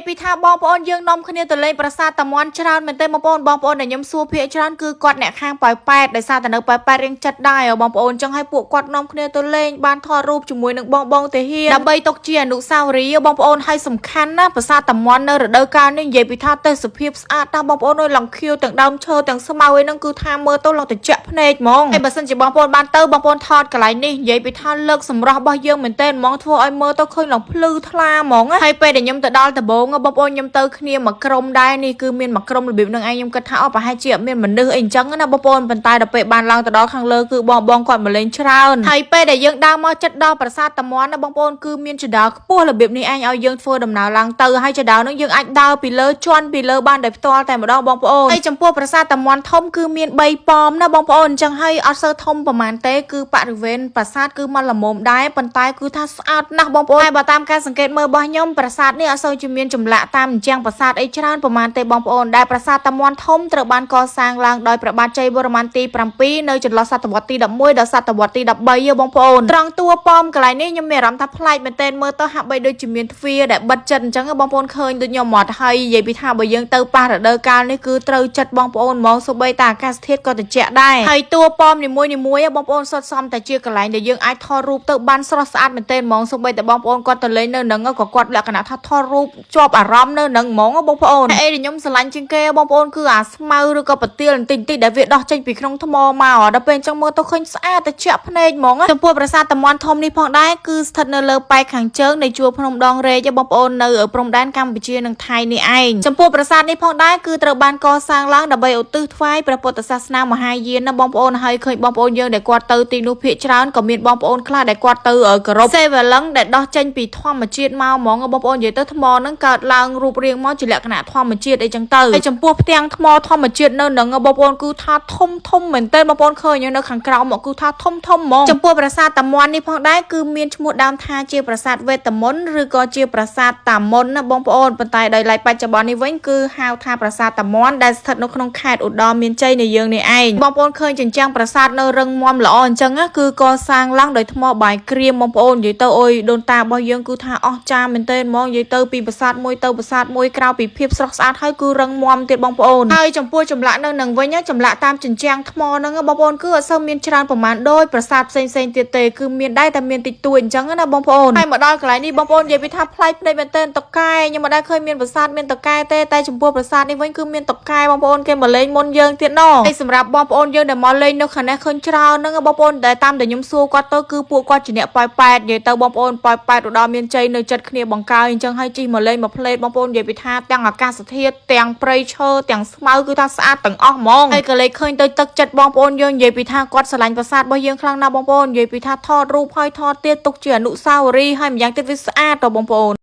ពីថាបងប្អូនយើងនាំគ្នាទៅលេងប្រាសាទតាមាន់ច្រើនមែនទេបងប្អូនដែលខ្ញុំសួរភាគច្រើនគឺគាត់អ្នកខាងប៉ោយប៉ែតដោយសារតែនៅប៉ោយប៉ែតរៀងចិត្តដែរបងប្អូនចឹងឲ្យពួកគាត់នាំគ្នាទៅលេងបានថតរូបជាមួយនឹងបងតាហ៊ានដើម្បីទុកជាអនុស្សាវរីយ៍បងប្អូនឲ្យសំខាន់ណាប្រាសាទតាមាន់នៅរដូវកាលនេះនិយាយពីថាទេសភាពស្អាតណាស់បងប្អូនអើយឡងខៀវទាំងដើមឈើទាំងស្មៅឯហ្នឹងគឺថាមើលទៅឡងត្រជាក់ភ្នែកហ្មងហើយបើសិនជាបងប្អូនបានទៅបងប្អូនថតកន្លែងនេះនិយាយពីថាលើកសម្រស់របស់យើងមែនទេហ្មងធ្វើឲ្យមើលទៅឃើញឡងភ្លឺថ្លាហ្មងហើយពេលដែលខ្ញុំទៅដល់ដំបងបងប្អូនខ្ញុំទៅគ្នាមួយក្រុមដែរនេះគឺមានមួយក្រុមរបៀបនឹងឯងខ្ញុំគិតថាប្រហែលជាមានមនុស្សអីអញ្ចឹងណាបងប្អូនប៉ុន្តែដល់ពេលបានឡើងទៅដល់ខាងលើគឺបងគាត់មកលេងច្រើនហើយពេលដែលយើងដើរមកចិត្តដល់ប្រាសាទតាមាន់ណាបងប្អូនគឺមានចដោខ្ពស់របៀបនេះឯងឲ្យយើងធ្វើដំណើរឡើងទៅហើយចដោនឹងយើងអាចដើរពីលើជាន់ពីលើបានដោយផ្ទាល់តែម្ដងបងប្អូនហើយចំពោះប្រាសាទតាមាន់ធំគឺមាន3ប៉មណាបងប្អូនអញ្ចឹងហើយអត់សូវធំប្រហែលទេគឺបរិវេណប្រាសាទគឺមកល្មមដែរប៉ុន្តែគឺថាស្អាតណាស់បងប្អូនហើយបើតាមការសង្កេតមើលរបស់ខ្ញុំប្រាសាទនេះអត់សូវជាមានចម្លាក់តាមអញ្ចឹងប្រាសាទអីច្រើនប្រហែលទេបងប្អូនដែលប្រាសាទតាមាន់ធំត្រូវបានកសាងឡើងដោយព្រះបាទជ័យវរ្ម័នទី7នៅចន្លោះសតវត្សទី11ដល់សតវត្សទី13បងប្អូនត្រង់តួប៉មកន្លែងនេះខ្ញុំមានអារម្មណ៍ថាប្លែកមែនទែនមើលទៅហាក់បីដូចជាមានទ្វារដែលបិទចិត្តអញ្ចឹងបងប្អូនឃើញដូចខ្ញុំអត់ហើយនិយាយពីថាបើយើងទៅប៉ះរដូវកាលនេះគឺត្រូវចិត្តបងប្អូនហ្មងសូម្បីតែអាកាសធាតុក៏ត្រជាក់ដែរហើយតួប៉មនីមួយបងប្អូនសុទ្ធសមតែជាកន្លែងដែលយើងអាចថតរូបទៅបានស្រស់ស្អាតមែនទែនហ្មងសូម្បីតែបងប្អូនគាត់ទៅលេងនៅនឹងក៏គាត់លក្ខណៈថាថតរូបជាប់អារម្មណ៍នៅនឹងហ្មងបងប្អូនហើយខ្ញុំស្រឡាញ់ជាងគេបងប្អូនគឺអាស្មៅឬក៏ប្រទាលបន្តិចដែលវាដោះចេញពីក្នុងថ្មមកដល់ពេលអញ្ចឹងមើលទៅឃើញស្អាតតែជាក់ភ្នែកហ្មងចំពោះប្រាសាទតាមាន់ធំនេះផងដែរគឺស្ថិតនៅលើប៉ែកខាងជើងនៃជួរភ្នំដងរែកបងប្អូននៅព្រំដែនកម្ពុជានិងថៃនេះឯងចំពោះប្រាសាទនេះផងដែរគឺត្រូវបានកសាងឡើងដើម្បីឧទ្ទិសថ្វាយព្រះពុទ្ធសាសនាមហាយានណាបងប្អូនហើយឃើញបងប្អូនយើងដែលគាត់ទៅទីនោះភាគច្រើនក៏មានបងប្អូនខ្លះដែលគាត់ទៅគោរពសេវាលឹងដែលដោះចេញពីធម្មជាតិមកហ្មងបងប្អូននិយាយទៅថ្មហ្នឹងកើតឡើងរូបរាងមកជាលក្ខណៈធម្មជាតិអីចឹងទៅហើយចំពោះផ្ទាំងថ្មធម្មជាតិនៅនឹងបងប្អូនគឺថាធំមែនទែនបងប្អូនឃើញនៅខាងក្រោមមកគឺថាធំហ្មងចំពោះប្រាសាទតាមាន់នេះផងដែរគឺមានឈ្មោះដើមថាជាប្រាសាទវេទមន្តឬក៏ជាប្រាសាទតាមុនណាបងប្អូនប៉ុន្តែដោយឡែកបច្ចុប្បន្ននេះវិញគឺហៅថាប្រាសាទតាមាន់ដែលស្ថិតនៅក្នុងខេត្តឧត្តរមានជ័យនៃយើងនេះឯងបងប្អូនឃើញជញ្ជាំងប្រាសាទនៅរឹងមាំល្អអញ្ចឹងគឺកសាងឡើងដោយថ្មបាយក្រៀមបងប្អូននិយាយទៅអុយដូនតារបស់យើងគឺថាអស្ចារ្យមែនទែនហ្មងនិយាយទៅពីប្រាសាទមួយទៅប្រាសាទមួយក្រៅពីភាពស្រស់ស្អាតហើយគឺរឹងមាំទៀតបងប្អូនហើយចំពោះចម្លាក់នៅនឹងវិញចម្លាក់តាមជញ្ជាំងថ្មហ្នឹងបងប្អូនគឺអត់សូវមានច្រើនប្រហែលដោយប្រាសាទផ្សេងទៀតទេគឺមានដែរតែមានតិចតួចអញ្ចឹងណាបងប្អូនហើយមកដល់កន្លែងនេះបងប្អូននិយាយពីថាប្លែកភ្នែកមែនទែនតុកែខ្ញុំមិនដែលឃើញមានប្រាសាទមានតុកែទេតែចំពោះប្រាសាទនេះវិញគឺមានតុកែបងប្អូនគេមកលេងមុនយើងទៀតណោះហើយសម្រាប់បងប្អូនយើងដែលមកលេងនៅខាងនេះឃើញច្រើនហ្នឹងបងប្អូនដែលតាមតែខ្ញុំសួរគាត់ទៅគឺពួកគាត់ជាអ្នកប៉ោយប៉ែតនិយាយទៅបងប្អូនប៉ោយប៉ែតឧត្តរមានជ័យនៅចិត្តគ្នាបង្កើអញ្ចឹងហើយជិះមកលេងមកផ្លេតបងប្អូននិយាយពីថាទាំងអាកាសធាតុទាំងព្រៃឈើទាំងស្មៅគឺថាស្អាតទាំងអស់ហ្មងហើយក៏លេចឃើញទៅទឹកចិត្តបងប្អូនយើងនិយាយពីថាគាត់ស្រឡាញ់ប្រាសាទរបស់យើងខ្លាំងណាស់បងប្អូននិយាយពីថាថតរូបហើយថតទៀតទុកជាអនុស្សាវរីយ៍ហើយម្យ៉ាងទៀតវាស្អាតដល់បងប្អូន